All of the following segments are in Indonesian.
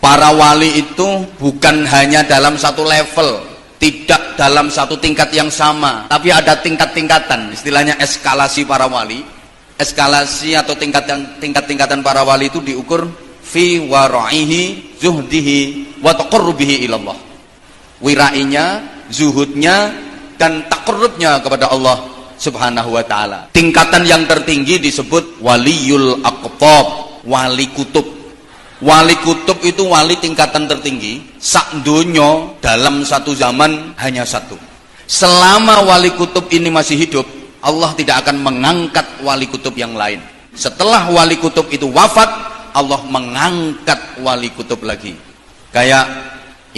Para wali itu bukan hanya dalam satu level, tidak dalam satu tingkat yang sama, tapi ada tingkat-tingkatan, istilahnya eskalasi para wali. Eskalasi atau tingkat-tingkatan para wali itu diukur fi wara'ihi, zuhdihi, wa taqarrubihi ilallah. Wirainya, zuhudnya, dan taqarrubnya kepada Allah subhanahu wa ta'ala. Tingkatan yang tertinggi disebut waliyul aqtab, wali kutub. Wali kutub itu wali tingkatan tertinggi. Sak donya dalam satu zaman hanya satu. Selama wali kutub ini masih hidup, Allah tidak akan mengangkat wali kutub yang lain. Setelah wali kutub itu wafat, Allah mengangkat wali kutub lagi. Kayak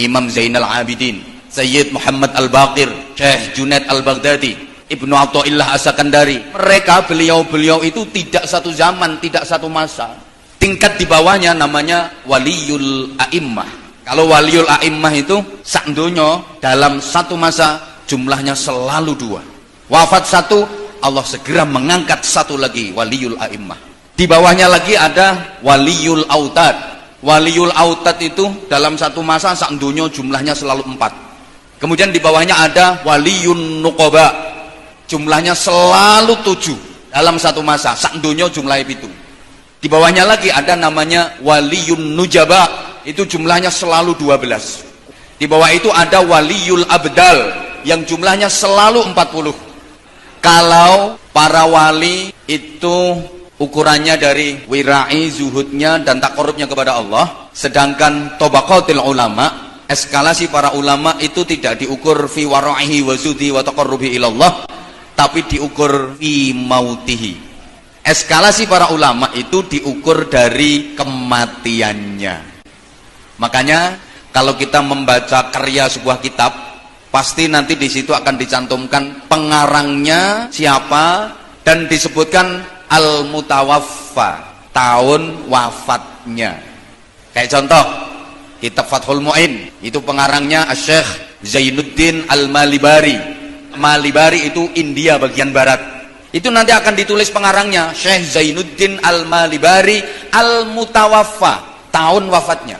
Imam Zainal Abidin, Sayyid Muhammad Al-Baqir, Syekh Junaid Al-Baghdadi, Ibnu Athaillah As-Sakandari. Mereka beliau-beliau itu tidak satu zaman, tidak satu masa. Tingkat di bawahnya namanya waliyul a'immah. Kalau waliyul a'immah itu sak donya dalam satu masa jumlahnya selalu dua. Wafat satu, Allah segera mengangkat satu lagi, waliyul a'immah. Di bawahnya lagi ada waliyul autad. Waliyul autad itu dalam satu masa sak donya jumlahnya selalu 4. Kemudian di bawahnya ada waliyun nuqaba. Jumlahnya selalu 7 dalam satu masa, sak donya jumlahnya 7. Di bawahnya lagi ada namanya waliyun nujaba, itu jumlahnya selalu 12. Di bawah itu ada waliyul abdal yang jumlahnya selalu 40. Kalau para wali itu ukurannya dari wirai, zuhudnya, dan taqarrubnya kepada Allah, sedangkan tabaqatil ulama, eskalasi para ulama itu tidak diukur fi wara'ihi wa zuhdi wa taqarrubi ilallah, tapi diukur fi mautihi. Eskalasi para ulama itu diukur dari kematiannya. Makanya kalau kita membaca karya sebuah kitab, pasti nanti di situ akan dicantumkan pengarangnya siapa dan disebutkan al-mutawaffa, tahun wafatnya. Kayak contoh kitab Fathul Mu'in, itu pengarangnya Syekh Zainuddin Al-Malibari. Malibari itu India bagian barat. Itu nanti akan ditulis pengarangnya Syekh Zainuddin Al-Malibari Al-Mutawaffa, tahun wafatnya.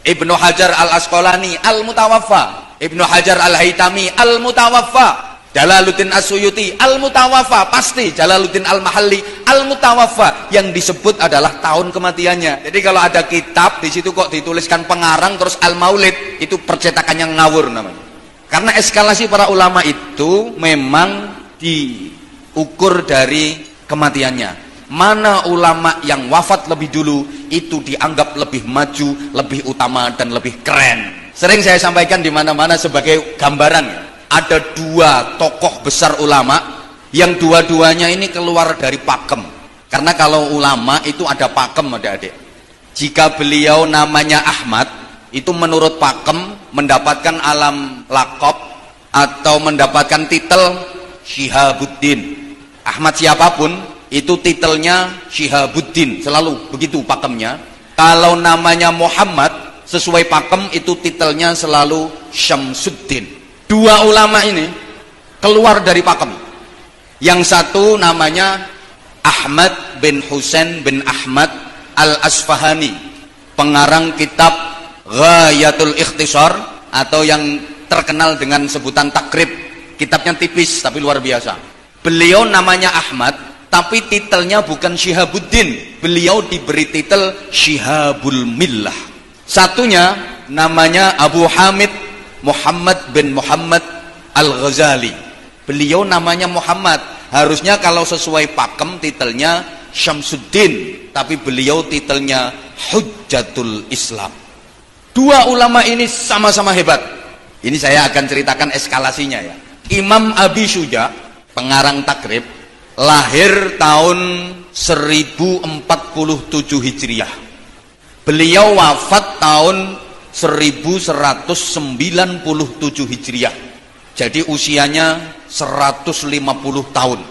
Ibnu Hajar Al-Asqalani Al-Mutawaffa, Ibnu Hajar Al-Haytami Al-Mutawaffa, Jalaluddin As-Suyuti Al-Mutawaffa, pasti Jalaluddin Al-Mahalli Al-Mutawaffa. Yang disebut adalah tahun kematiannya. Jadi kalau ada kitab di situ kok dituliskan pengarang terus Al-Maulid, itu percetakannya ngawur namanya. Karena eskalasi para ulama itu memang diukur dari kematiannya. Mana ulama yang wafat lebih dulu itu dianggap lebih maju, lebih utama, dan lebih keren. Sering saya sampaikan di mana-mana sebagai gambaran. Ada dua tokoh besar ulama yang dua-duanya ini keluar dari pakem. Karena kalau ulama itu ada pakem, adik-adik. Jika beliau namanya Ahmad, itu menurut pakem mendapatkan alam laqab atau mendapatkan titel Syihabuddin. Ahmad siapapun itu titelnya Syihabuddin, selalu begitu pakemnya. Kalau namanya Muhammad sesuai pakem itu titelnya selalu Syamsuddin. Dua ulama ini keluar dari pakem. Yang satu namanya Ahmad bin Husain bin Ahmad Al-Asfahani, pengarang kitab Ghayatul Ikhtisar atau yang terkenal dengan sebutan Takrib. Kitabnya tipis tapi luar biasa. Beliau namanya Ahmad, tapi titelnya bukan Syihabuddin. Beliau diberi titel Syihabul Millah. Satunya namanya Abu Hamid Muhammad bin Muhammad Al-Ghazali. Beliau namanya Muhammad. Harusnya kalau sesuai pakem titelnya Syamsuddin, tapi beliau titelnya Hujjatul Islam. Dua ulama ini sama-sama hebat. Ini saya akan ceritakan eskalasinya ya. Imam Abi Syuja, pengarang Takrib, lahir tahun 1047 Hijriah. Beliau wafat tahun 1197 Hijriah. Jadi usianya 150 tahun.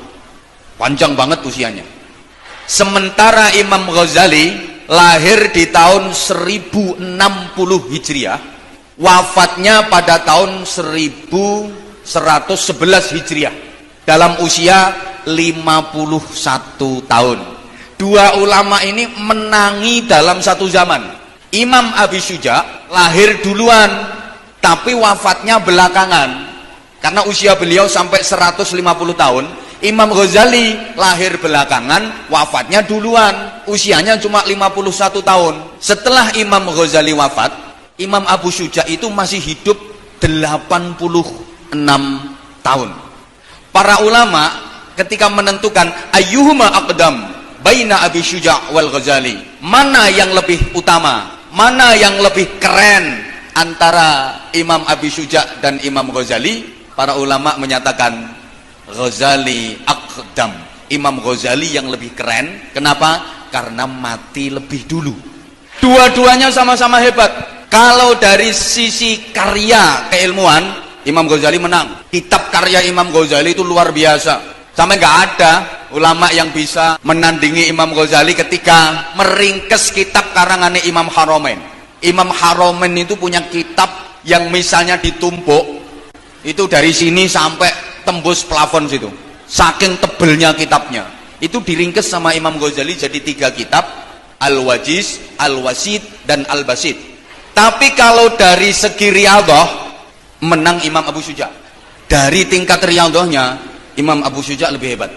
Panjang banget usianya. Sementara Imam Ghazali lahir di tahun 1060 Hijriah, wafatnya pada tahun 1111 Hijriah, dalam usia 51 tahun. Dua ulama ini menangi dalam satu zaman. Imam Abi Syuja lahir duluan tapi wafatnya belakangan karena usia beliau sampai 150 tahun. Imam Ghazali lahir belakangan, wafatnya duluan, usianya cuma 51 tahun. Setelah Imam Ghazali wafat, Imam Abu Syuja itu masih hidup 86 tahun. Para ulama ketika menentukan ayyuhuma aqdam baina Abi Syuja wal Ghazali, mana yang lebih utama, mana yang lebih keren antara Imam Abi Syuja dan Imam Ghazali, para ulama menyatakan Ghazali aqdam, Imam Ghazali yang lebih keren. Kenapa? Karena mati lebih dulu. Dua-duanya sama-sama hebat. Kalau dari sisi karya keilmuan, Imam Ghazali menang. Kitab karya Imam Ghazali itu luar biasa, sampai nggak ada ulama yang bisa menandingi Imam Ghazali ketika meringkes kitab karangannya Imam Haramain. Imam Haramain itu punya kitab yang misalnya ditumpuk itu dari sini sampai tembus plafon situ, saking tebelnya kitabnya. Itu diringkes sama Imam Ghazali jadi 3 kitab, Al-Wajiz, Al-Wasid, dan Al-Basid. Tapi kalau dari segi riyadhah, menang Imam Abu Syuja. Dari tingkat riyadhahnya, Imam Abu Syuja lebih hebat.